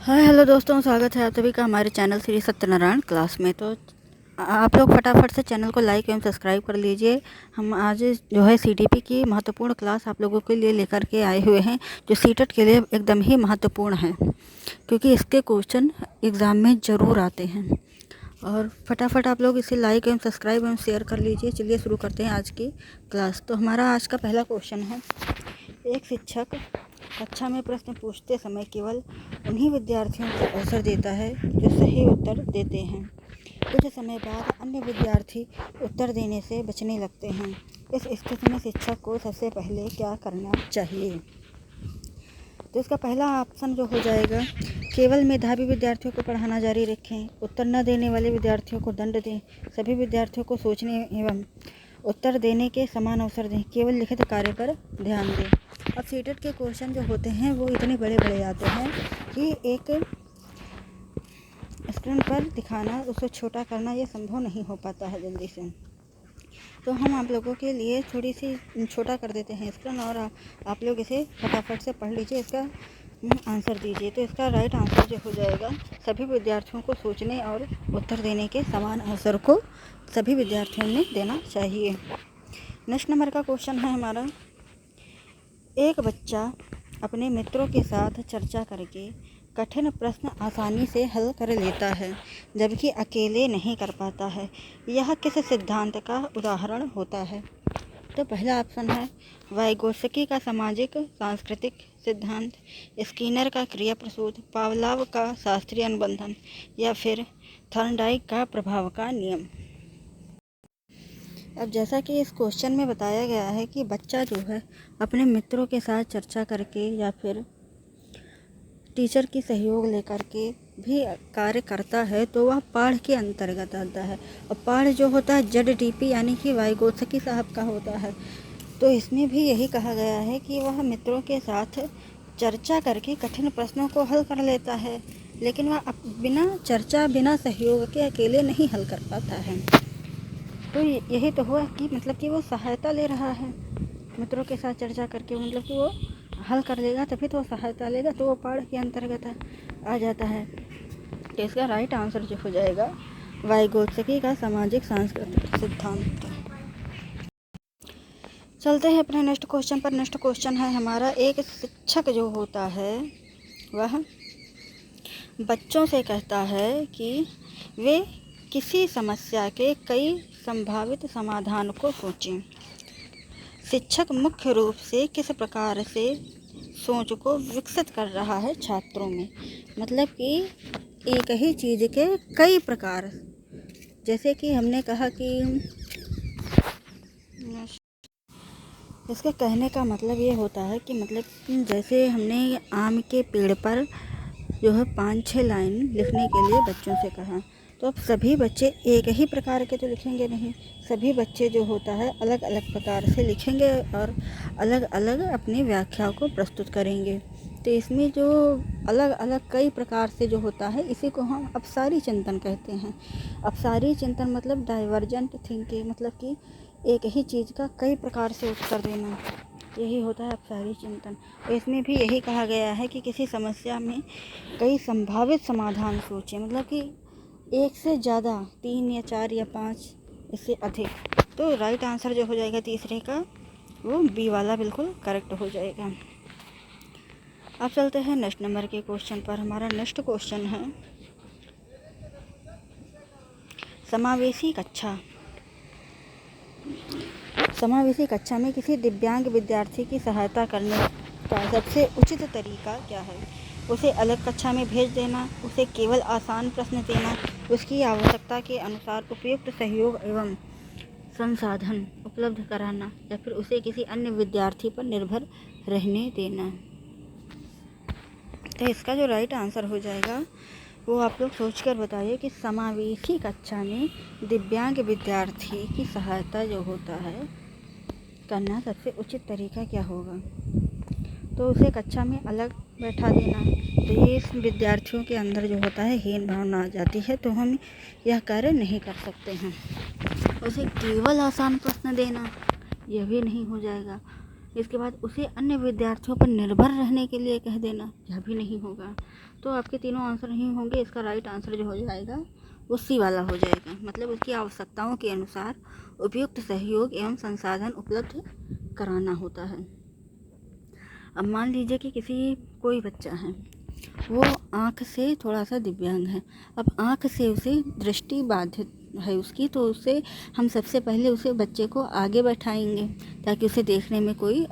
Hi hello दोस्तों, स्वागत है आप सभी का हमारे चैनल श्री सत्यनारायण क्लास में। तो आप लोग फटाफट से चैनल को लाइक एवं सब्सक्राइब कर लीजिए। हम आज जो है सीटीपी की महत्वपूर्ण क्लास आप लोगों के लिए लेकर के आए हुए हैं, जो सीटेट के लिए एकदम ही महत्वपूर्ण है, क्योंकि इसके क्वेश्चन एग्ज़ाम में ज़रूर आते हैं। और फटाफट आप लोग इसे लाइक एवं सब्सक्राइब एवं शेयर कर लीजिए। चलिए शुरू करते हैं आज की क्लास। तो हमारा आज का पहला क्वेश्चन है, एक शिक्षक कक्षा में प्रश्न पूछते समय केवल उन्हीं विद्यार्थियों को अवसर देता है जो सही उत्तर देते हैं। कुछ समय बाद अन्य विद्यार्थी उत्तर देने से बचने लगते हैं। इस स्थिति में शिक्षक को सबसे पहले क्या करना चाहिए? तो इसका पहला ऑप्शन जो हो जाएगा, केवल मेधावी विद्यार्थियों को पढ़ाना जारी रखें, उत्तर न देने वाले विद्यार्थियों को दंड दें, सभी विद्यार्थियों को सोचने एवं उत्तर देने के समान अवसर दें, केवल लिखित कार्य पर ध्यान दें। अब सीटेट के क्वेश्चन जो होते हैं वो इतने बड़े बड़े आते हैं कि एक स्क्रीन पर दिखाना, उसको छोटा करना ये संभव नहीं हो पाता है जल्दी से। तो हम आप लोगों के लिए थोड़ी सी छोटा कर देते हैं स्क्रीन, और आप लोग इसे फटाफट से पढ़ लीजिए, इसका आंसर दीजिए। तो इसका राइट आंसर जो हो जाएगा, सभी विद्यार्थियों को सोचने और उत्तर देने के समान अवसर को सभी विद्यार्थियों ने देना चाहिए। नेक्स्ट नंबर का क्वेश्चन है हमारा, एक बच्चा अपने मित्रों के साथ चर्चा करके कठिन प्रश्न आसानी से हल कर लेता है, जबकि अकेले नहीं कर पाता है। यह किस सिद्धांत का उदाहरण होता है? तो पहला ऑप्शन है वाइगोत्स्की का सामाजिक सांस्कृतिक सिद्धांत, स्किनर का क्रिया प्रसूत, पावलोव का शास्त्रीय अनुबंधन, या फिर थॉर्नडाइक का प्रभाव का नियम। अब जैसा कि इस क्वेश्चन में बताया गया है कि बच्चा जो है अपने मित्रों के साथ चर्चा करके या फिर टीचर की सहयोग लेकर के भी कार्य करता है, तो वह पाढ़ के अंतर्गत आता है। और पाढ़ जो होता है ZDP यानी कि वाइगोत्स्की साहब का होता है। तो इसमें भी यही कहा गया है कि वह मित्रों के साथ चर्चा करके कठिन प्रश्नों को हल कर लेता है, लेकिन वह बिना चर्चा बिना सहयोग के अकेले नहीं हल कर पाता है। तो यही तो हुआ कि मतलब कि वो सहायता ले रहा है मित्रों के साथ चर्चा करके, मतलब कि वो हल कर लेगा तभी तो वो सहायता लेगा, तो वो पाढ़ के अंतर्गत आ जाता है। तो इसका राइट आंसर जो हो जाएगा वाइगोत्स्की का सामाजिक सांस्कृतिक सिद्धांत। चलते हैं अपने नेक्स्ट क्वेश्चन पर। नेक्स्ट क्वेश्चन है हमारा, एक शिक्षक जो होता है वह बच्चों से कहता है कि वे किसी समस्या के कई संभावित समाधान को सोचें। शिक्षक मुख्य रूप से किस प्रकार से सोच को विकसित कर रहा है छात्रों में? मतलब कि एक ही चीज़ के कई प्रकार, जैसे कि हमने कहा कि इसके कहने का मतलब ये होता है कि मतलब जैसे हमने आम के पेड़ पर जो है 5-6 लाइन लिखने के लिए बच्चों से कहा, तो अब सभी बच्चे एक ही प्रकार के तो लिखेंगे नहीं, सभी बच्चे जो होता है अलग अलग प्रकार से लिखेंगे और अलग अलग अपनी व्याख्याओं को प्रस्तुत करेंगे। तो इसमें जो अलग अलग कई प्रकार से जो होता है, इसी को हम अपसारी चिंतन कहते हैं। अपसारी चिंतन मतलब डाइवर्जेंट थिंकिंग, मतलब कि एक ही चीज़ का कई प्रकार से उत्तर देना, यही होता है अपसारी चिंतन। इसमें भी यही कहा गया है कि किसी समस्या में कई संभावित समाधान सोचें, मतलब कि एक से ज़्यादा, 3 या 4 या 5, इससे अधिक। तो राइट आंसर जो हो जाएगा तीसरे का, वो बी वाला बिल्कुल करेक्ट हो जाएगा। अब चलते हैं नेक्स्ट नंबर के क्वेश्चन पर। हमारा नेक्स्ट क्वेश्चन है, समावेशी कक्षा। समावेशी कक्षा में किसी दिव्यांग विद्यार्थी की सहायता करने का सबसे उचित तरीका क्या है? उसे अलग कक्षा में भेज देना, उसे केवल आसान प्रश्न देना, उसकी आवश्यकता के अनुसार उपयुक्त सहयोग एवं संसाधन उपलब्ध कराना, या फिर उसे किसी अन्य विद्यार्थी पर निर्भर रहने देना। तो इसका जो राइट आंसर हो जाएगा वो आप लोग सोचकर बताइए कि समावेशी कक्षा में दिव्यांग विद्यार्थी की सहायता जो होता है करना सबसे उचित तरीका क्या होगा? तो उसे कक्षा में अलग बैठा देना, तो ये इस विद्यार्थियों के अंदर जो होता है हीन भावना आ जाती है, तो हम यह कार्य नहीं कर सकते हैं। उसे केवल आसान प्रश्न देना, यह भी नहीं हो जाएगा। इसके बाद उसे अन्य विद्यार्थियों पर निर्भर रहने के लिए कह देना, यह भी नहीं होगा। तो आपके तीनों आंसर नहीं होंगे। इसका राइट आंसर जो हो जाएगा वो सी वाला हो जाएगा, मतलब उसकी आवश्यकताओं के अनुसार उपयुक्त सहयोग एवं संसाधन उपलब्ध कराना होता है। अब मान लीजिए कि कोई बच्चा है, वो आँख से थोड़ा सा दिव्यांग है। अब आँख से उसे दृष्टि बाधित है उसकी, तो उसे हम सबसे पहले उसे बच्चे को आगे बैठाएंगे ताकि उसे देखने में कोई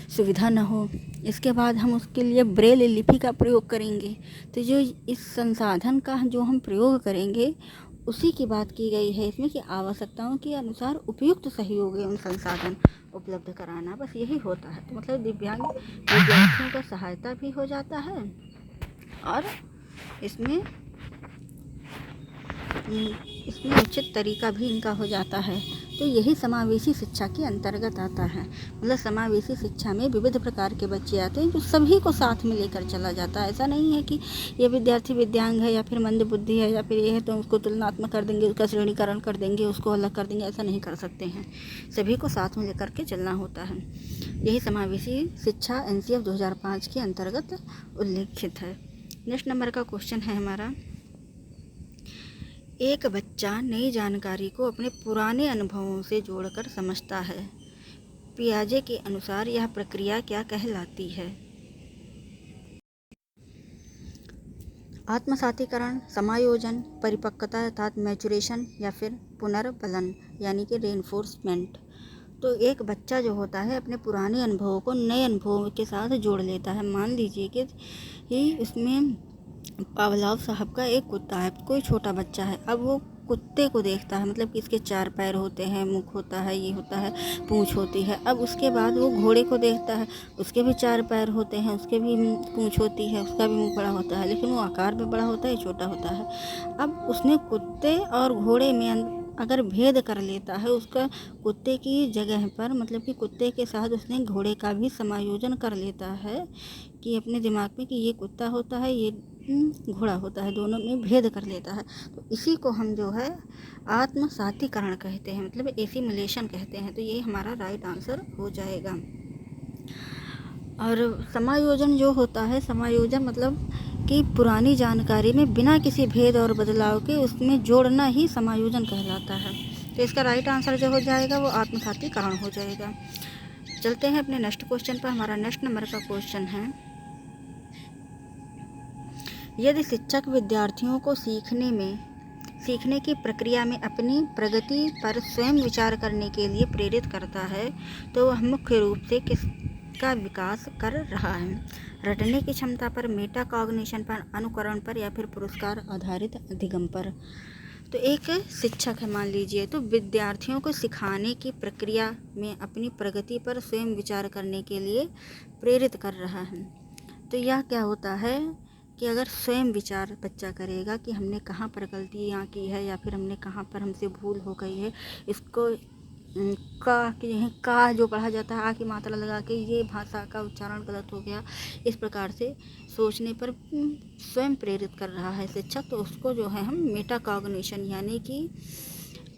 सुविधा न हो। इसके बाद हम उसके लिए ब्रेल लिपि का प्रयोग करेंगे। तो जो इस संसाधन का जो हम प्रयोग करेंगे उसी की बात की गई है इसमें कि आवश्यकताओं के अनुसार उपयुक्त सहयोग एवं संसाधन उपलब्ध कराना, बस यही होता है। तो मतलब दिव्यांग विद्यार्थियों का सहायता भी हो जाता है और इसमें उचित तरीका भी इनका हो जाता है। तो यही समावेशी शिक्षा के अंतर्गत आता है। मतलब समावेशी शिक्षा में विविध प्रकार के बच्चे आते हैं जो सभी को साथ में लेकर चला जाता है। ऐसा नहीं है कि ये विद्यार्थी दिव्यांग है या फिर मंद बुद्धि है या फिर ये है तो उसको तुलनात्मक कर देंगे, उसका श्रेणीकरण कर देंगे, उसको अलग कर देंगे, ऐसा नहीं कर सकते हैं। सभी को साथ में लेकर के चलना होता है। यही समावेशी शिक्षा NCF 2005 के अंतर्गत उल्लेखित है। नेक्स्ट नंबर का क्वेश्चन है हमारा, एक बच्चा नई जानकारी को अपने पुराने अनुभवों से जोड़कर समझता है। पियाजे के अनुसार यह प्रक्रिया क्या कहलाती है? आत्मसातीकरण, समायोजन, परिपक्वता अर्थात मैचुरेशन या फिर पुनर्बलन यानी कि रेनफोर्समेंट। तो एक बच्चा जो होता है अपने पुराने अनुभवों को नए अनुभवों के साथ जोड़ लेता है। मान लीजिए कि इसमें पावलाव साहब का एक कुत्ता है, कोई छोटा बच्चा है। अब वो कुत्ते को देखता है, मतलब कि इसके 4 पैर होते हैं, मुख होता है, ये होता है, पूंछ होती है। अब उसके बाद वो घोड़े को देखता है, उसके भी 4 पैर होते हैं, उसके भी पूंछ होती है, उसका भी मुख बड़ा होता है, लेकिन वो आकार में बड़ा होता है, छोटा होता है। अब उसने कुत्ते और घोड़े में अगर भेद कर लेता है, उसका कुत्ते की जगह पर मतलब कि कुत्ते के साथ उसने घोड़े का भी समायोजन कर लेता है कि अपने दिमाग में कि ये कुत्ता होता है, ये घोड़ा होता है, दोनों में भेद कर लेता है। तो इसी को हम जो है आत्मसातीकरण कहते हैं, मतलब एसिमुलेशन कहते हैं। तो ये हमारा राइट आंसर हो जाएगा। और समायोजन जो होता है, समायोजन मतलब कि पुरानी जानकारी में बिना किसी भेद और बदलाव के उसमें जोड़ना ही समायोजन कहलाता है। तो इसका राइट आंसर जो हो जाएगा वो आत्मसातीकरण हो जाएगा। चलते हैं अपने नेक्स्ट क्वेश्चन पर। हमारा नेक्स्ट नंबर का क्वेश्चन है, यदि शिक्षक विद्यार्थियों को सीखने की प्रक्रिया में अपनी प्रगति पर स्वयं विचार करने के लिए प्रेरित करता है तो वह मुख्य रूप से किसका विकास कर रहा है? रटने की क्षमता पर, मेटा कॉग्निशन पर, अनुकरण पर या फिर पुरस्कार आधारित अधिगम पर? तो एक शिक्षक है मान लीजिए, तो विद्यार्थियों को सिखाने की प्रक्रिया में अपनी प्रगति पर स्वयं विचार करने के लिए प्रेरित कर रहा है। तो यह क्या होता है कि अगर स्वयं विचार बच्चा करेगा कि हमने कहाँ पर गलतियाँ की है या फिर हमने कहाँ पर हमसे भूल हो गई है, इसको का जो पढ़ा जाता है आ की मात्रा लगा के ये भाषा का उच्चारण गलत हो गया, इस प्रकार से सोचने पर स्वयं प्रेरित कर रहा है शिक्षक। तो उसको जो है हम मेटा कॉग्निशन यानी कि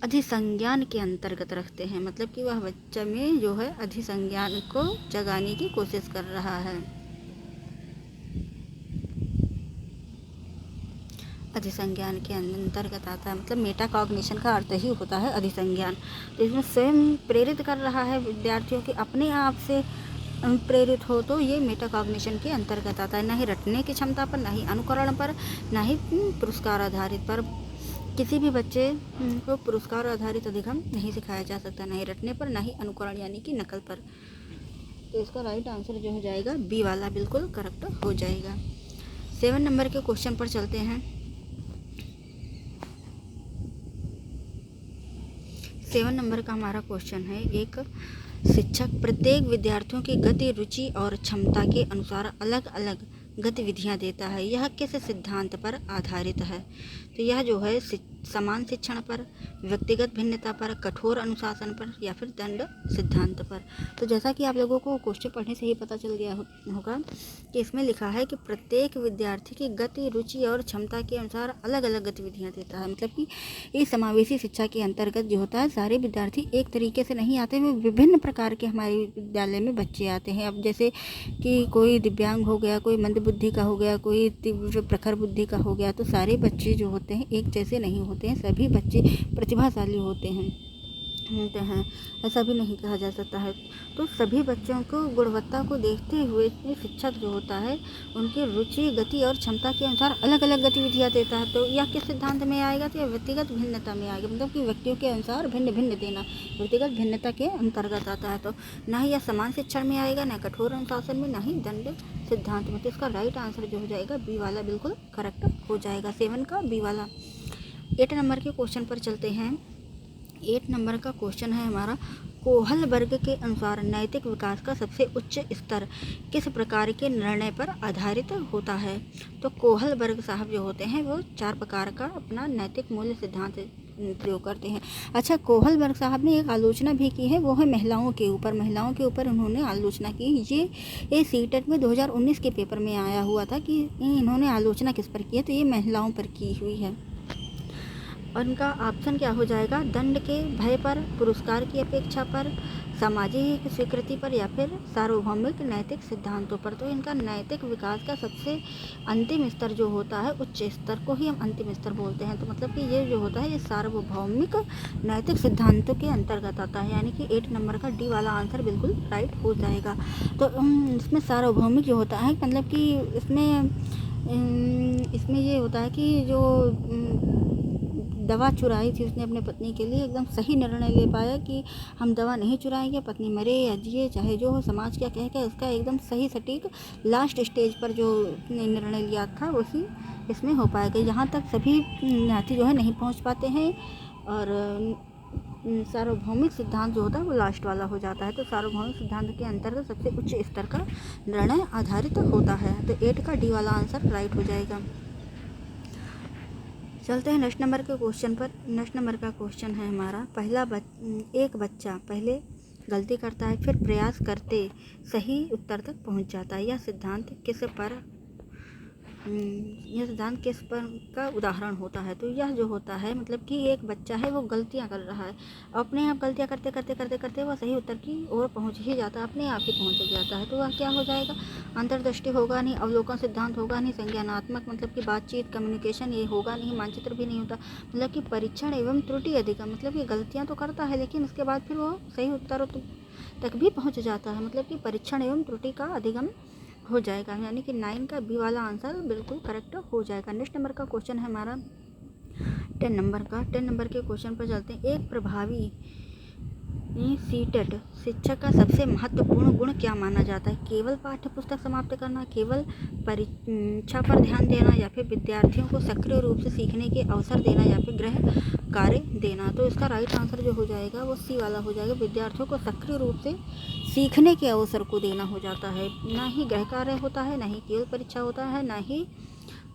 अधिसंज्ञान के अंतर्गत रखते हैं। मतलब कि वह बच्चा में जो है अधिसंज्ञान को जगाने की कोशिश कर रहा है। अधिसंज्ञान के अंतर्गत आता है, मतलब मेटा कॉग्निशन का अर्थ ही होता है अधिसंज्ञान। तो इसमें स्वयं प्रेरित कर रहा है विद्यार्थियों के अपने आप से प्रेरित हो, तो ये मेटा कॉग्निशन के अंतर्गत आता है। ना ही रटने की क्षमता पर, ना ही अनुकरण पर, ना ही पुरस्कार आधारित पर। किसी भी बच्चे को पुरस्कार आधारित अधिगम नहीं सिखाया जा सकता, ना ही रटने पर, ना ही अनुकरण यानी कि नकल पर। तो इसका राइट आंसर जो हो जाएगा बी वाला बिल्कुल करेक्ट हो जाएगा। 7 नंबर के क्वेश्चन पर चलते हैं। 7 नंबर का हमारा क्वेश्चन है, एक शिक्षक प्रत्येक विद्यार्थियों की गति, रुचि और क्षमता के अनुसार अलग अलग गतिविधियां देता है, यह किस सिद्धांत पर आधारित है? तो यह जो है समान शिक्षण पर, व्यक्तिगत भिन्नता पर, कठोर अनुशासन पर या फिर दंड सिद्धांत पर। तो जैसा कि आप लोगों को क्वेश्चन पढ़ने से ही पता चल गया होगा कि इसमें लिखा है कि प्रत्येक विद्यार्थी की गति, रुचि और क्षमता के अनुसार अलग अलग गतिविधियां देता है। मतलब कि इस समावेशी शिक्षा के अंतर्गत जो होता है, सारे विद्यार्थी एक तरीके से नहीं आते, वे विभिन्न प्रकार के हमारे विद्यालय में बच्चे आते हैं। अब जैसे कि कोई दिव्यांग हो गया, कोई मंद बुद्धि का हो गया, कोई तीव्र प्रखर बुद्धि का हो गया, तो सारे बच्चे जो होते हैं एक जैसे नहीं होते हैं, सभी बच्चे प्रतिभाशाली होते हैं। ऐसा भी नहीं कहा जा सकता है। तो सभी बच्चों को गुणवत्ता को देखते हुए शिक्षक जो होता है उनकी रुचि, गति और क्षमता के अनुसार अलग अलग गतिविधियां देता है। तो यह किस सिद्धांत में आएगा? तो यह व्यक्तिगत भिन्नता में आएगा। मतलब कि व्यक्तियों के अनुसार भिन्न भिन्न देना व्यक्तिगत भिन्नता के अंतर्गत आता है। तो ना ही यह समान शिक्षण में आएगा, ना कठोर अनुशासन में, ना ही दंड सिद्धांत में। तो इसका राइट आंसर जो हो जाएगा बी वाला बिल्कुल करेक्ट हो जाएगा। 7 का बी वाला। 8 नंबर के क्वेश्चन पर चलते हैं। 8 नंबर का क्वेश्चन है हमारा, कोहल वर्ग के अनुसार नैतिक विकास का सबसे उच्च स्तर किस प्रकार के निर्णय पर आधारित होता है? तो कोहल वर्ग साहब जो होते हैं वो 4 प्रकार का अपना नैतिक मूल्य सिद्धांत प्रयोग करते हैं। अच्छा, कोहल वर्ग साहब ने एक आलोचना भी की है, वो है महिलाओं के ऊपर उन्होंने आलोचना की। ये सीटेट में 2019 के पेपर में आया हुआ था कि इन्होंने आलोचना किस पर की है, तो ये महिलाओं पर की हुई है। और इनका ऑप्शन क्या हो जाएगा? दंड के भय पर, पुरस्कार की अपेक्षा पर, सामाजिक स्वीकृति पर या फिर सार्वभौमिक नैतिक सिद्धांतों पर। तो इनका नैतिक विकास का सबसे अंतिम स्तर जो होता है, उच्च स्तर को ही हम अंतिम स्तर बोलते हैं। तो मतलब कि ये जो होता है ये सार्वभौमिक नैतिक सिद्धांतों के अंतर्गत आता है, यानी कि 8 नंबर का डी वाला आंसर बिल्कुल राइट हो जाएगा। तो इसमें सार्वभौमिक जो होता है, मतलब कि इसमें ये होता है कि जो दवा चुराई थी उसने अपने पत्नी के लिए, एकदम सही निर्णय ले पाया कि हम दवा नहीं चुराएंगे, पत्नी मरे या जिए चाहे जो हो, समाज क्या कहेगा, इसका एकदम सही सटीक लास्ट स्टेज पर जो निर्णय लिया था वही इसमें हो पाएगा। यहाँ तक सभी न्यायाधीश जो है नहीं पहुँच पाते हैं और सार्वभौमिक सिद्धांत जो होता है वो लास्ट वाला हो जाता है। तो सार्वभौमिक सिद्धांत के अंतर्गत सबसे उच्च स्तर का निर्णय आधारित होता है। तो 8 का डी वाला आंसर राइट हो जाएगा। चलते हैं नेक्स्ट नंबर के क्वेश्चन पर। नेक्स्ट नंबर का क्वेश्चन है हमारा, एक बच्चा पहले गलती करता है, फिर प्रयास करते सही उत्तर तक पहुंच जाता है। यह सिद्धांत किस पर का उदाहरण होता है? तो यह जो होता है, मतलब कि एक बच्चा है वो गलतियां कर रहा है, अपने आप गलतियां करते वह सही उत्तर की ओर पहुंच ही जाता है, अपने आप ही पहुंच जाता है। तो वह क्या हो जाएगा? अंतर्दृष्टि होगा नहीं, अवलोकन सिद्धांत होगा नहीं, संज्ञानात्मक मतलब कि बातचीत, कम्युनिकेशन ये होगा नहीं, मानचित्र भी नहीं होता, मतलब कि परीक्षण एवं त्रुटि अधिगम, मतलब कि गलतियाँ तो करता है लेकिन उसके बाद फिर वो सही उत्तर तक भी पहुँच जाता है, मतलब कि परीक्षण एवं त्रुटि का अधिगम हो जाएगा, यानी कि 9 का बी वाला आंसर बिल्कुल करेक्ट हो जाएगा। नेक्स्ट नंबर का क्वेश्चन है हमारा 10 नंबर का। 10 नंबर के क्वेश्चन पर चलते हैं। एक प्रभावी सीटेट शिक्षक का सबसे महत्वपूर्ण गुण क्या माना जाता है? केवल पाठ्य पुस्तक समाप्त करना, केवल परीक्षा पर ध्यान देना या फिर विद्यार्थियों को सक्रिय रूप से सीखने के अवसर देना या फिर गृह कार्य देना? तो इसका राइट आंसर जो हो जाएगा वो सी वाला हो जाएगा। विद्यार्थियों को सक्रिय रूप से सीखने के अवसर को देना हो जाता है, ना ही गृह कार्य होता है, ना ही केवल परीक्षा होता है, ना ही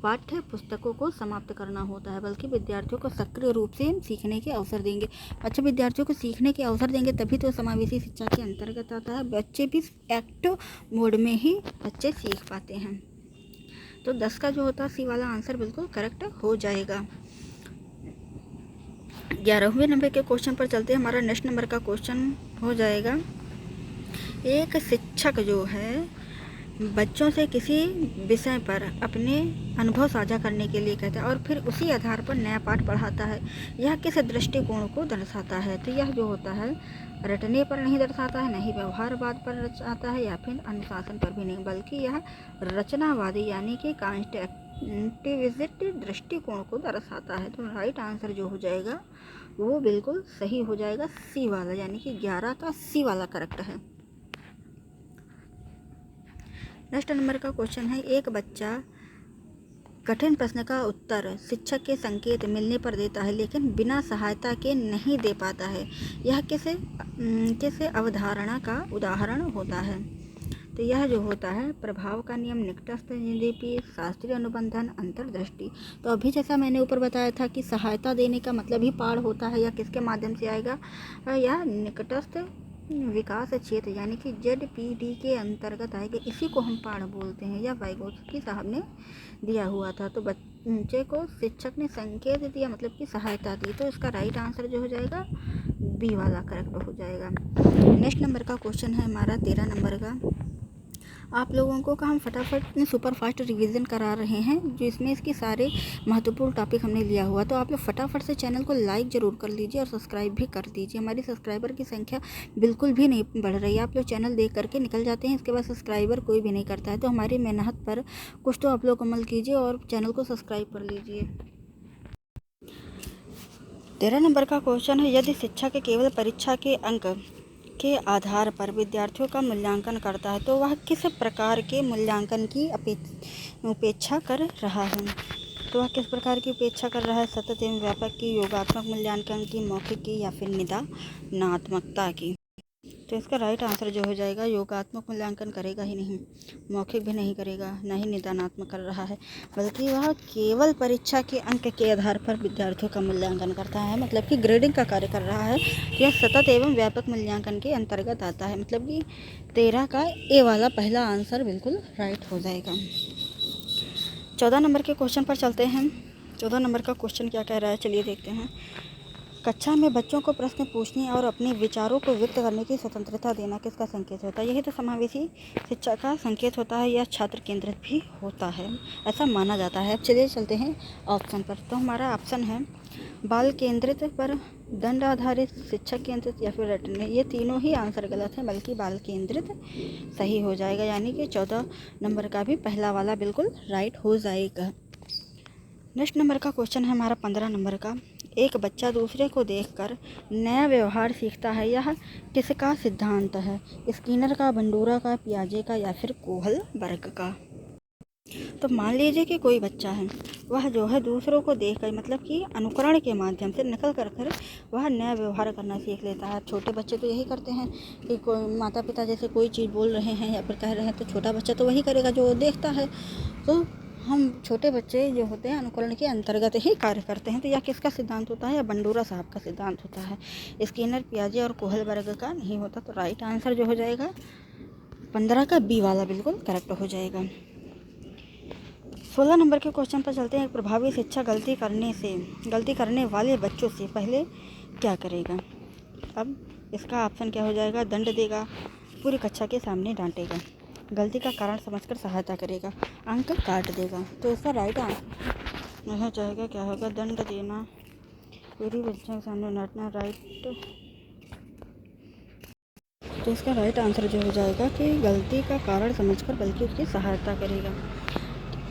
पाठ्य पुस्तकों को समाप्त करना होता है, बल्कि विद्यार्थियों को सक्रिय रूप से सीखने के अवसर देंगे। अच्छा, विद्यार्थियों को सीखने के अवसर देंगे तभी तो समावेशी शिक्षा के अंतर्गत आता है। बच्चे भी एक्टिव मोड में ही बच्चे सीख पाते हैं। तो 10 का जो होता है सी वाला आंसर बिल्कुल करेक्ट हो जाएगा। 11वें नंबर के क्वेश्चन पर चलते हैं। हमारा नेक्स्ट नंबर का क्वेश्चन हो जाएगा, एक शिक्षक जो है बच्चों से किसी विषय पर अपने अनुभव साझा करने के लिए कहता है और फिर उसी आधार पर नया पाठ पढ़ाता है, यह किस दृष्टिकोण को दर्शाता है? तो यह जो होता है रटने पर नहीं दर्शाता है, नहीं व्यवहारवाद पर दर्शाता है या फिर अनुशासन पर भी नहीं, बल्कि यह रचनावादी यानी कि कॉन्स्ट्रक्टिविस्ट दृष्टिकोण को दर्शाता है। तो राइट आंसर जो हो जाएगा वो बिल्कुल सही हो जाएगा, सी वाला, यानी कि 11 का सी वाला करेक्ट है। नेक्स्ट नंबर का क्वेश्चन है, एक बच्चा कठिन प्रश्न का उत्तर शिक्षक के संकेत मिलने पर देता है लेकिन बिना सहायता के नहीं दे पाता है, यह किस अवधारणा का उदाहरण होता है? तो यह जो होता है प्रभाव का नियम, निकटस्थ निरूपी, शास्त्रीय अनुबंधन, अंतर्दृष्टि। तो अभी जैसा मैंने ऊपर बताया था कि सहायता देने का मतलब ही पाड़ होता है, या किसके माध्यम से आएगा, या निकटस्थ विकास क्षेत्र यानी कि ZPD के अंतर्गत आएगा। इसी को हम पाड़ बोलते हैं, या वाइगोत्स्की साहब ने दिया हुआ था। तो बच्चे को शिक्षक ने संकेत दिया मतलब कि सहायता दी। तो इसका राइट आंसर जो हो जाएगा बी वाला करेक्ट हो जाएगा। नेक्स्ट नंबर का क्वेश्चन है हमारा 13 नंबर का। आप लोगों को हम फटाफट सुपर फास्ट रिवीजन करा रहे हैं, जिसमें इसके सारे महत्वपूर्ण टॉपिक हमने लिया हुआ। तो आप लोग फटाफट से चैनल को लाइक ज़रूर कर लीजिए और सब्सक्राइब भी कर दीजिए। हमारी सब्सक्राइबर की संख्या बिल्कुल भी नहीं बढ़ रही है। आप लोग चैनल देख करके निकल जाते हैं, इसके बाद सब्सक्राइबर कोई भी नहीं करता है। तो हमारी मेहनत पर कुछ तो आप लोग अमल कीजिए और चैनल को सब्सक्राइब कर लीजिए। 13 नंबर का क्वेश्चन है, यदि शिक्षक केवल परीक्षा के अंक के आधार पर विद्यार्थियों का मूल्यांकन करता है तो वह किस प्रकार के मूल्यांकन की उपेक्षा कर रहा है। तो वह किस प्रकार की उपेक्षा कर रहा है, सतत एवं व्यापक की, योगात्मक मूल्यांकन की, मौखिक की, या फिर निदानात्मकता की। तो इसका राइट आंसर जो हो जाएगा योगात्मक मूल्यांकन करेगा ही नहीं, मौखिक भी नहीं करेगा, न ही निदानात्मक कर रहा है, बल्कि वह केवल परीक्षा के अंक के आधार पर विद्यार्थियों का मूल्यांकन करता है, मतलब कि ग्रेडिंग का कार्य कर रहा है। यह सतत एवं व्यापक मूल्यांकन के अंतर्गत आता है, मतलब कि 13 का ए वाला पहला आंसर बिल्कुल राइट हो जाएगा। 14 नंबर के क्वेश्चन पर चलते हैं। 14 नंबर का क्वेश्चन क्या कह रहा है, चलिए देखते हैं। कक्षा में बच्चों को प्रश्न पूछने और अपने विचारों को व्यक्त करने की स्वतंत्रता देना किसका संकेत होता है। यही तो समावेशी शिक्षा का संकेत होता है, या छात्र केंद्रित भी होता है, ऐसा माना जाता है। अब चलिए चलते हैं ऑप्शन पर। तो हमारा ऑप्शन है बाल केंद्रित पर, दंड आधारित, शिक्षक केंद्रित, या फिर रटने। ये तीनों ही आंसर गलत है, बल्कि बाल केंद्रित सही हो जाएगा, यानी कि 14 नंबर का भी पहला वाला बिल्कुल राइट हो जाएगा। नेक्स्ट नंबर का क्वेश्चन है हमारा 15 नंबर का। एक बच्चा दूसरे को देखकर नया व्यवहार सीखता है, यह किसका सिद्धांत है। स्किनर का, बंडूरा का, पियाजे का, या फिर कोहलबर्ग का। तो मान लीजिए कि कोई बच्चा है, वह जो है दूसरों को देखकर मतलब कि अनुकरण के माध्यम से नकल कर वह नया व्यवहार करना सीख लेता है। छोटे बच्चे तो यही करते हैं कि कोई माता पिता जैसे कोई चीज़ बोल रहे हैं या फिर कह रहे हैं तो छोटा बच्चा तो वही करेगा जो देखता है। तो हम छोटे बच्चे जो होते हैं अनुकरण के अंतर्गत ही कार्य करते हैं। तो यह किसका सिद्धांत होता है, या बंडूरा साहब का सिद्धांत होता है। स्किनर, पियाजे और कोहलबर्ग का नहीं होता। तो राइट आंसर जो हो जाएगा 15 का बी वाला बिल्कुल करेक्ट हो जाएगा। 16 नंबर के क्वेश्चन पर चलते हैं। एक प्रभावी शिक्षक गलती करने वाले बच्चों से पहले क्या करेगा। अब इसका ऑप्शन क्या हो जाएगा, दंड देगा, पूरी कक्षा के सामने डांटेगा, गलती का कारण समझकर सहायता करेगा, अंक काट देगा। तो इसका राइट आंसर यह जाएगा क्या होगा, दंड देना, पूरी बच्चों के सामने डांटना, राइट। तो इसका राइट आंसर जो हो जाएगा कि गलती का कारण समझकर बल्कि उसकी सहायता करेगा।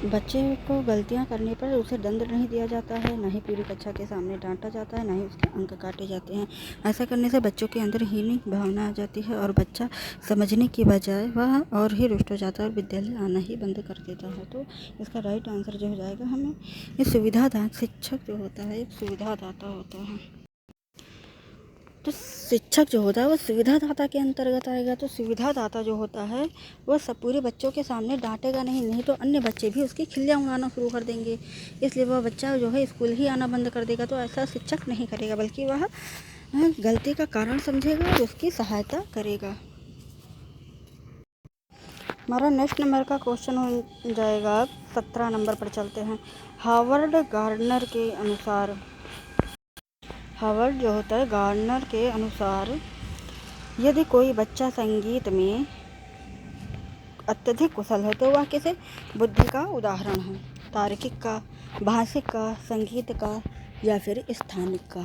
बच्चे को गलतियां करने पर उसे दंड नहीं दिया जाता है, ना ही पूरी कक्षा के सामने डांटा जाता है, ना ही उसके अंक काटे जाते हैं। ऐसा करने से बच्चों के अंदर हीन भावना आ जाती है और बच्चा समझने की बजाय वह और ही रुष्ट हो जाता है और विद्यालय आना ही बंद कर देता है। तो इसका राइट आंसर जो हो जाएगा, हमें ये सुविधादाता शिक्षक जो होता है एक सुविधादाता होता है। तो शिक्षक जो होता है वो सुविधादाता के अंतर्गत आएगा। तो सुविधादाता जो होता है वह सब पूरे बच्चों के सामने डांटेगा नहीं तो अन्य बच्चे भी उसकी खिल्लियाँ उड़ाना शुरू कर देंगे, इसलिए वह बच्चा जो है स्कूल ही आना बंद कर देगा। तो ऐसा शिक्षक नहीं करेगा, बल्कि वह गलती का कारण समझेगा और उसकी सहायता करेगा। हमारा नेक्स्ट नंबर का क्वेश्चन हो जाएगा 17 नंबर पर चलते हैं। हार्वर्ड जो होता है गार्डनर के अनुसार यदि कोई बच्चा संगीत में अत्यधिक कुशल है तो वह किस बुद्धि का उदाहरण है, तार्किक का, भाषिक का, संगीत का, या फिर स्थानिक का।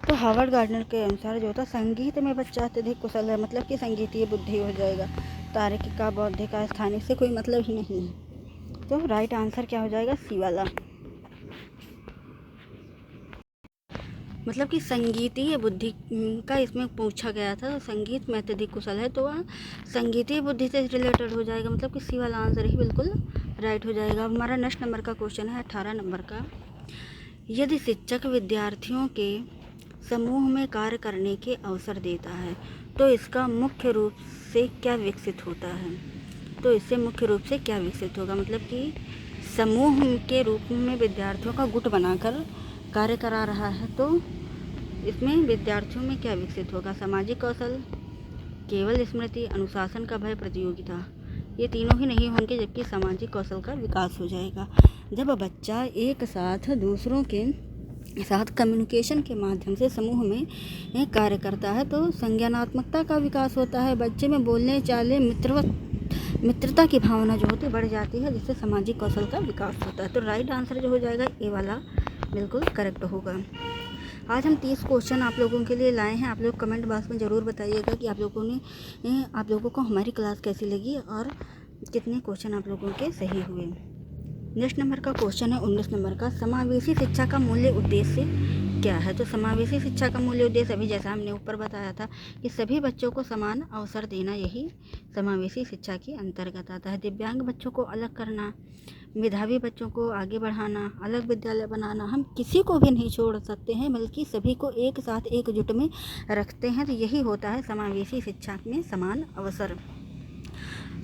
तो हार्वर्ड गार्डनर के अनुसार जो होता है संगीत में बच्चा अत्यधिक कुशल है, मतलब कि संगीतीय बुद्धि हो जाएगा, तार्किक का, बौद्धिक का, स्थानिक से कोई मतलब ही नहीं है। तो राइट आंसर क्या हो जाएगा, सी वाला, मतलब कि संगीतीय बुद्धि का इसमें पूछा गया था। संगीत में अत्यधिक कुशल है तो वह संगीतीय बुद्धि से रिलेटेड हो जाएगा, मतलब कि सी वाला आंसर ही बिल्कुल राइट हो जाएगा। हमारा नेक्स्ट नंबर का क्वेश्चन है 18 नंबर का। यदि शिक्षक विद्यार्थियों के समूह में कार्य करने के अवसर देता है तो इसका मुख्य रूप से क्या विकसित होता है? तो इससे मुख्य रूप से क्या विकसित होगा, मतलब कि समूह के रूप में विद्यार्थियों का गुट बनाकर कार्य करा रहा है, तो इसमें विद्यार्थियों में क्या विकसित होगा? सामाजिक कौशल, केवल स्मृति, अनुशासन का भय, प्रतियोगिता। ये तीनों ही नहीं होंगे, जबकि सामाजिक कौशल का विकास हो जाएगा। जब बच्चा एक साथ दूसरों के साथ कम्युनिकेशन के माध्यम से समूह में कार्य करता है तो संज्ञानात्मकता का विकास होता है। बच्चे में बोलने चाले मित्रता की भावना जो होती है बढ़ जाती है, जिससे सामाजिक कौशल का विकास होता है। तो राइट आंसर जो हो जाएगा ए वाला बिल्कुल करेक्ट होगा। आज हम 30 क्वेश्चन आप लोगों के लिए लाए हैं। आप लोग कमेंट बॉक्स में ज़रूर बताइएगा कि आप लोगों को हमारी क्लास कैसी लगी और कितने क्वेश्चन आप लोगों के सही हुए। नेक्स्ट नंबर का क्वेश्चन है 19 नंबर का, समावेशी शिक्षा का मूल्य उद्देश्य क्या है? तो समावेशी शिक्षा का मूल्य उद्देश्य अभी जैसा हमने ऊपर बताया था कि सभी बच्चों को समान अवसर देना, यही समावेशी शिक्षा के अंतर्गत आता है। दिव्यांग बच्चों को अलग करना, मेधावी बच्चों को आगे बढ़ाना, अलग विद्यालय बनाना, हम किसी को भी नहीं छोड़ सकते हैं, बल्कि सभी को एक साथ एकजुट में रखते हैं। तो यही होता है समावेशी शिक्षा में समान अवसर।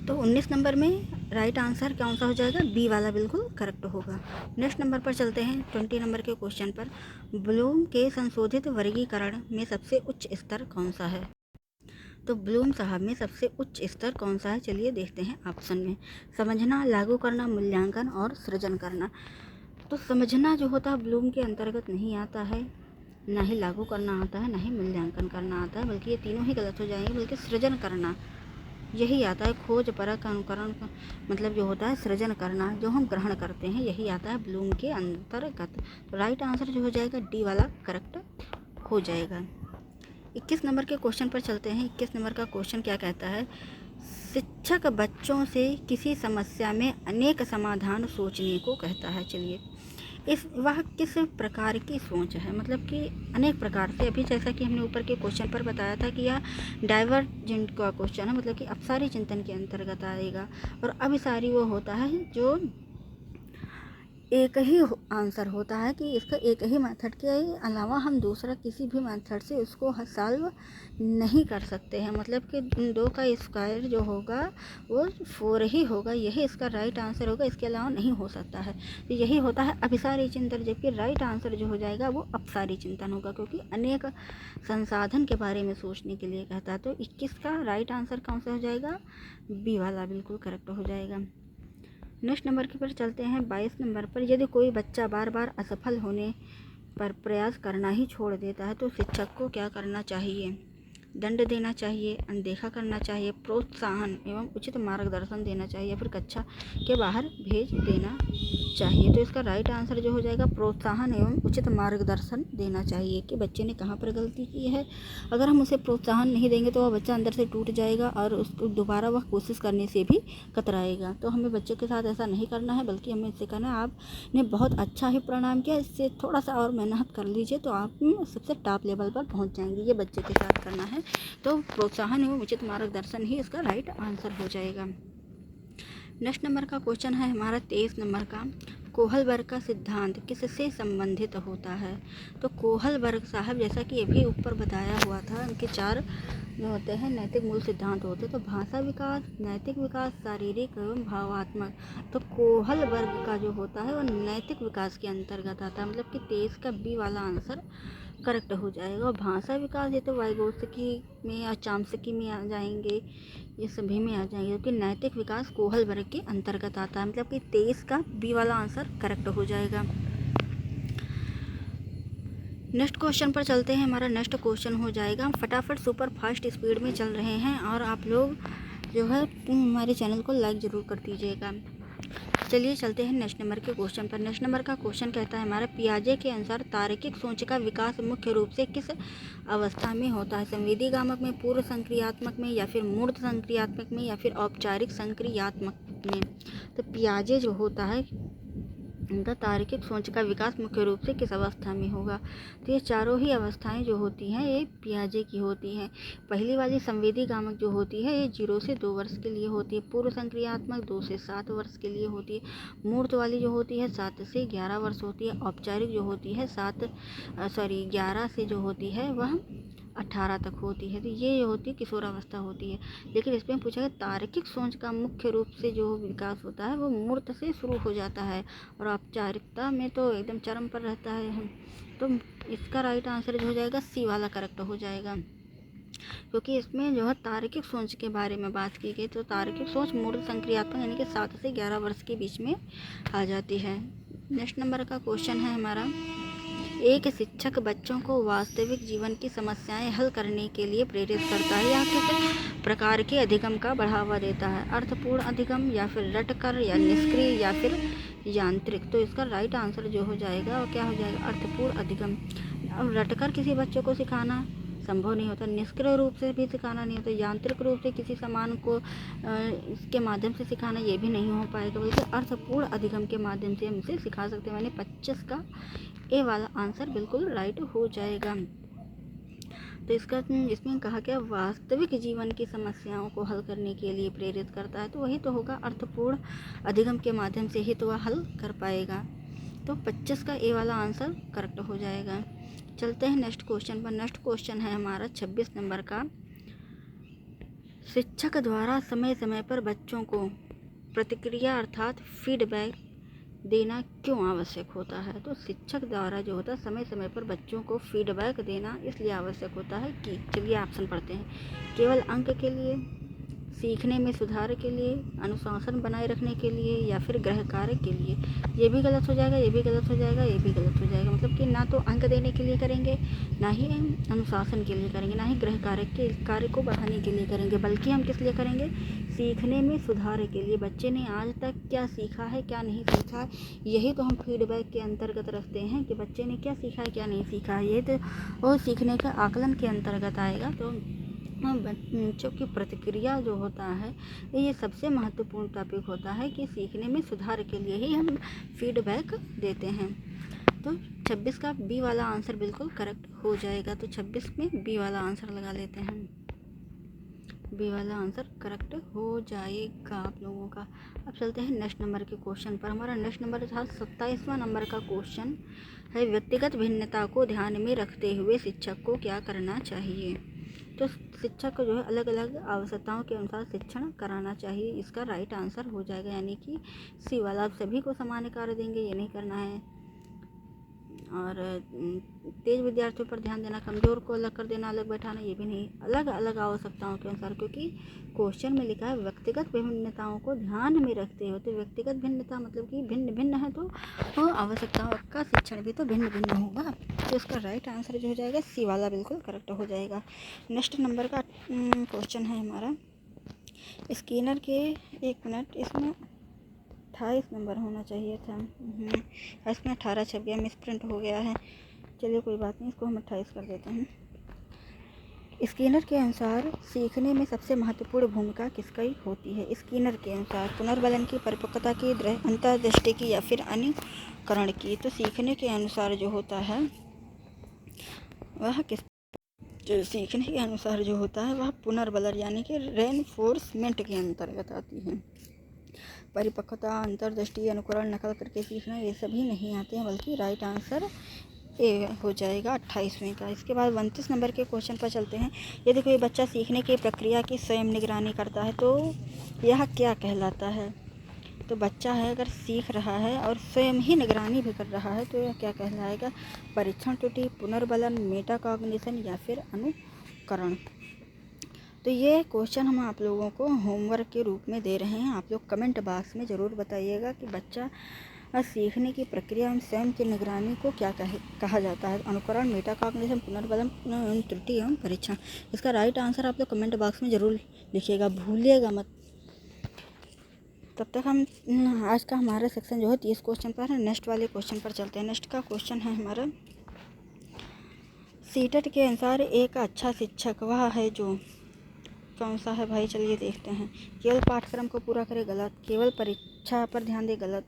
तो 19 नंबर में राइट आंसर कौन सा हो जाएगा? बी वाला बिल्कुल करेक्ट होगा। नेक्स्ट नंबर पर चलते हैं 20 नंबर के क्वेश्चन पर। ब्लूम के संशोधित वर्गीकरण में सबसे उच्च स्तर कौन सा है? तो ब्लूम साहब में सबसे उच्च स्तर कौन सा है? चलिए देखते हैं ऑप्शन में। समझना, लागू करना, मूल्यांकन और सृजन करना। तो समझना जो होता है ब्लूम के अंतर्गत नहीं आता है, ना ही लागू करना आता है, ना ही मूल्यांकन करना आता है, बल्कि ये तीनों ही गलत हो जाएंगे। बल्कि सृजन करना यही आता है। खोज, परख, अनुकरण का मतलब जो होता है सृजन करना, जो हम ग्रहण करते हैं, यही आता है ब्लूम के अंतर्गत। तो राइट आंसर जो हो जाएगा डी वाला करेक्ट हो जाएगा। 21 नंबर के क्वेश्चन पर चलते हैं। 21 नंबर का क्वेश्चन क्या कहता है? शिक्षक बच्चों से किसी समस्या में अनेक समाधान सोचने को कहता है। चलिए वह किस प्रकार की सोच है? मतलब कि अनेक प्रकार से, अभी जैसा कि हमने ऊपर के क्वेश्चन पर बताया था कि यह डाइवर्जेंट का क्वेश्चन है, मतलब कि अपसारी चिंतन के अंतर्गत आएगा। और अभिसारी वो होता है जो एक ही आंसर होता है कि इसका एक ही मेथड के अलावा हम दूसरा किसी भी मेथड से उसको सॉल्व नहीं कर सकते हैं। मतलब कि 2 का स्क्वायर जो होगा वो 4 ही होगा, यही इसका राइट आंसर होगा, इसके अलावा नहीं हो सकता है। तो यही होता है अभिसारी चिंतन, जबकि राइट आंसर जो हो जाएगा वो अपसारी चिंतन होगा, क्योंकि अनेक संसाधन के बारे में सोचने के लिए कहता है। तो 21 का राइट आंसर कौन सा हो जाएगा? बी वाला बिल्कुल करेक्ट हो जाएगा। नेक्स्ट नंबर के पर चलते हैं 22 नंबर पर। यदि कोई बच्चा बार बार असफल होने पर प्रयास करना ही छोड़ देता है तो शिक्षक को क्या करना चाहिए? दंड देना चाहिए, अनदेखा करना चाहिए, प्रोत्साहन एवं उचित मार्गदर्शन देना चाहिए, फिर कक्षा के बाहर भेज देना चाहिए। तो इसका राइट आंसर जो हो जाएगा प्रोत्साहन एवं उचित मार्गदर्शन देना चाहिए कि बच्चे ने कहाँ पर गलती की है। अगर हम उसे प्रोत्साहन नहीं देंगे तो वह बच्चा अंदर से टूट जाएगा और उसको दोबारा वह कोशिश करने से भी कतराएगा। तो हमें बच्चों के साथ ऐसा नहीं करना है, बल्कि हमें इससे कहना है आपने बहुत अच्छा ही परिणाम किया, इससे थोड़ा सा और मेहनत कर लीजिए तो आप सबसे टॉप लेवल पर पहुँच जाएंगे। ये बच्चे के साथ करना है। तो प्रोत्साहन एवं उचित मार्गदर्शन ही इसका राइट आंसर हो जाएगा। नेक्स्ट नंबर का क्वेश्चन है हमारा 23 नंबर का। कोहलबर्ग का सिद्धांत किससे संबंधित होता है? तो कोहलबर्ग साहब, जैसा कि अभी ऊपर बताया हुआ था, उनके 4 जो होते हैं नैतिक मूल सिद्धांत होते हैं। तो भाषा विकास, नैतिक विकास, शारीरिक एवं भावात्मक। तो कोहलबर्ग का जो होता है वो नैतिक विकास के अंतर्गत आता है, मतलब कि 23 का बी वाला आंसर करेक्ट हो जाएगा। और भाषा विकास ये तो वाइगोत्स्की में या चॉम्स्की में आ जाएंगे, ये सभी में आ जाएंगे, क्योंकि नैतिक विकास कोहलबर्ग के अंतर्गत आता है, मतलब कि 23 का बी वाला आंसर करेक्ट हो जाएगा। नेक्स्ट क्वेश्चन पर चलते हैं। हमारा नेक्स्ट क्वेश्चन हो जाएगा, हम फटाफट सुपर फास्ट स्पीड में चल रहे हैं और आप लोग जो है हमारे चैनल को लाइक ज़रूर कर दीजिएगा। चलिए चलते हैं नेक्स्ट नंबर के क्वेश्चन पर। नेक्स्ट नंबर का क्वेश्चन कहता है हमारा, पियाजे के अनुसार तार्किक सोच का विकास मुख्य रूप से किस अवस्था में होता है? संवेदीगामक में, पूर्व संक्रियात्मक में, या फिर मूर्त संक्रियात्मक में, या फिर औपचारिक संक्रियात्मक में? तो पियाजे जो होता है उनका तार्किक सोच का विकास मुख्य रूप से किस अवस्था में होगा? तो ये चारों ही अवस्थाएं जो होती हैं ये पियाजे की होती हैं। पहली वाली संवेदीगामक जो होती है ये 0 से 2 वर्ष के लिए होती है। पूर्व संक्रियात्मक 2 से 7 वर्ष के लिए होती है। मूर्त वाली जो होती है 7 से 11 वर्ष होती है। औपचारिक जो होती है 11 से जो होती है वह 18 तक होती है। तो ये होती है किशोरावस्था होती है। लेकिन इसमें पूछा गया तार्किक सोच का मुख्य रूप से जो विकास होता है वो मूर्त से शुरू हो जाता है और औपचारिकता में तो एकदम चरम पर रहता है। तो इसका राइट आंसर जो हो जाएगा सी वाला करेक्ट हो जाएगा, क्योंकि इसमें जो है तार्किक सोच के बारे में बात की गई। तो तार्किक सोच मूर्त संक्रियात्मक यानी कि 7 से 11 वर्ष के बीच में आ जाती है। नेक्स्ट नंबर का क्वेश्चन है हमारा, एक शिक्षक बच्चों को वास्तविक जीवन की समस्याएं हल करने के लिए प्रेरित करता है या किस प्रकार के अधिगम का बढ़ावा देता है? अर्थपूर्ण अधिगम या फिर रटकर या निष्क्रिय या फिर यांत्रिक? तो इसका राइट आंसर जो हो जाएगा वो क्या हो जाएगा? अर्थपूर्ण अधिगम। अब रटकर किसी बच्चों को सिखाना संभव नहीं होता, निष्क्रिय रूप से भी सिखाना नहीं होता, यांत्रिक रूप से किसी सामान को इसके माध्यम से सिखाना ये भी नहीं हो पाएगा, बल्कि अर्थपूर्ण अधिगम के माध्यम से हम इसे सिखा सकते हैं। मैंने 25 का ए वाला आंसर बिल्कुल राइट हो जाएगा। तो इसमें कहा गया वास्तविक जीवन की समस्याओं को हल करने के लिए प्रेरित करता है, तो वही तो होगा, अर्थपूर्ण अधिगम के माध्यम से ही तो वह हल कर पाएगा। तो 25 का ए वाला आंसर करेक्ट हो जाएगा। चलते हैं नेक्स्ट क्वेश्चन पर। नेक्स्ट क्वेश्चन है हमारा 26 नंबर का, शिक्षक द्वारा समय समय पर बच्चों को प्रतिक्रिया अर्थात फीडबैक देना क्यों आवश्यक होता है? तो शिक्षक द्वारा जो होता है समय समय पर बच्चों को फीडबैक देना इसलिए आवश्यक होता है कि, चलिए ऑप्शन पढ़ते हैं, केवल अंक के लिए, सीखने में सुधार के लिए, अनुशासन बनाए रखने के लिए या फिर गृह कार्य के लिए। ये भी गलत हो जाएगा, ये भी गलत हो जाएगा, ये भी गलत हो जाएगा। मतलब कि ना तो अंक देने के लिए करेंगे, ना ही अनुशासन के लिए करेंगे, ना ही गृह कार्य को बढ़ाने के लिए करेंगे, बल्कि हम किस लिए करेंगे? सीखने में सुधार के लिए। बच्चे ने आज तक क्या सीखा है, क्या नहीं सीखा, यही तो हम फीडबैक के अंतर्गत रखते हैं कि बच्चे ने क्या सीखा है, क्या नहीं सीखा है, ये तो वो सीखने का आकलन के अंतर्गत आएगा। तो बच्चों की प्रतिक्रिया जो होता है ये सबसे महत्वपूर्ण टॉपिक होता है कि सीखने में सुधार के लिए ही हम फीडबैक देते हैं। तो 26 का बी वाला आंसर बिल्कुल करेक्ट हो जाएगा। तो 26 में बी वाला आंसर लगा लेते हैं, बी वाला आंसर करेक्ट हो जाएगा आप लोगों का। अब चलते हैं नेक्स्ट नंबर के क्वेश्चन पर। हमारा नेक्स्ट नंबर था 27वां नंबर का क्वेश्चन है, व्यक्तिगत भिन्नता को ध्यान में रखते हुए शिक्षक को क्या करना चाहिए? तो शिक्षक को जो है अलग अलग आवश्यकताओं के अनुसार शिक्षण कराना चाहिए। इसका राइट आंसर हो जाएगा, यानी कि सी वाला। आप सभी को समान कार्य देंगे, ये नहीं करना है। और तेज विद्यार्थियों पर ध्यान देना, कमज़ोर को अलग कर देना, अलग बैठाना, ये भी नहीं। अलग अलग आवश्यकताओं के अनुसार, क्योंकि क्वेश्चन में लिखा है व्यक्तिगत भिन्नताओं को ध्यान में रखते हो। तो व्यक्तिगत भिन्नता मतलब कि भिन्न भिन्न है, तो वो आवश्यकताओं का शिक्षण भी तो भिन्न भिन्न होगा। तो इसका राइट आंसर जो हो जाएगा सी वाला बिल्कुल करेक्ट हो जाएगा। नेक्स्ट नंबर का क्वेश्चन है हमारा स्किनर के, एक मिनट, इसमें 28 नंबर होना चाहिए था, इसमें 18 छप गया, मिस प्रिंट हो गया है। चलिए कोई बात नहीं, इसको हम 28 कर देते हैं। स्किनर के अनुसार सीखने में सबसे महत्वपूर्ण भूमिका किसकी होती है? स्किनर के अनुसार पुनर्बलन की, परिपक्वता की, अंतर्दृष्टि की या फिर अनुकरण की? तो सीखने के अनुसार जो होता है वह जो सीखने के अनुसार जो होता है वह पुनर्बलन यानी कि रेनफोर्समेंट के अंतर्गत आती है। परिपक्वता, अंतर्दृष्टि, अनुकरण, नकल करके सीखना, ये सभी नहीं आते हैं, बल्कि राइट आंसर ए हो जाएगा 28वें का। इसके बाद 29 नंबर के क्वेश्चन पर चलते हैं। यदि कोई बच्चा सीखने की प्रक्रिया की स्वयं निगरानी करता है तो यह क्या कहलाता है? तो बच्चा है अगर सीख रहा है और स्वयं ही निगरानी भी कर रहा है तो यह क्या कहलाएगा? परीक्षण त्रुटि, पुनर्बलन, मेटाकॉग्निशन या फिर अनुकरण? तो ये क्वेश्चन हम आप लोगों को होमवर्क के रूप में दे रहे हैं। आप लोग कमेंट बॉक्स में ज़रूर बताइएगा कि बच्चा सीखने की प्रक्रिया में स्वयं की निगरानी को क्या कहा जाता है? अनुकरण, मेटाकॉग्निशन, पुनर्बलन, त्रुटि एवं परीक्षण। इसका राइट आंसर आप लोग कमेंट बॉक्स में ज़रूर लिखिएगा, भूलिएगा मत। तब तक हम आज का हमारा सेक्शन जो है 30 क्वेश्चन पर है। नेक्स्ट वाले क्वेश्चन पर चलते हैं। नेक्स्ट का क्वेश्चन है हमारा सीटेट के अनुसार एक अच्छा शिक्षक वह है जो, कौन सा है भाई? चलिए देखते हैं। केवल पाठ्यक्रम को पूरा करे, गलत। केवल परीक्षा पर ध्यान दे, गलत।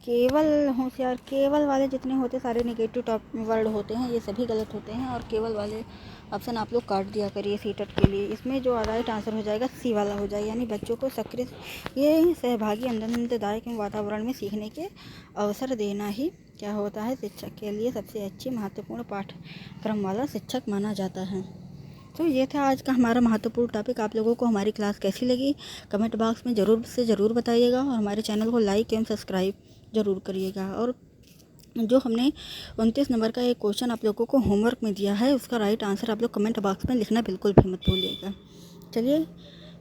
केवल होशियार, केवल वाले जितने होते सारे नेगेटिव टॉप वर्ड होते हैं, ये सभी गलत होते हैं। और केवल वाले ऑप्शन आप लोग काट दिया करिए सीटेट के लिए। इसमें जो राइट आंसर हो जाएगा सी वाला हो जाएगा, यानी बच्चों को सक्रिय, ये सहभागी, आनंददायक वातावरण में सीखने के अवसर देना ही क्या होता है? शिक्षक के लिए सबसे अच्छी महत्वपूर्ण पाठ्यक्रम वाला शिक्षक माना जाता है। तो ये था आज का हमारा महत्वपूर्ण टॉपिक। आप लोगों को हमारी क्लास कैसी लगी कमेंट बॉक्स में ज़रूर बताइएगा, और हमारे चैनल को लाइक एवं सब्सक्राइब ज़रूर करिएगा। और जो हमने 29 नंबर का एक क्वेश्चन आप लोगों को होमवर्क में दिया है, उसका राइट आंसर आप लोग कमेंट बॉक्स में लिखना बिल्कुल भी मत भूलिएगा। चलिए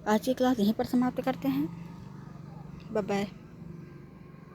आज की क्लास यहीं पर समाप्त करते हैं। Bye bye.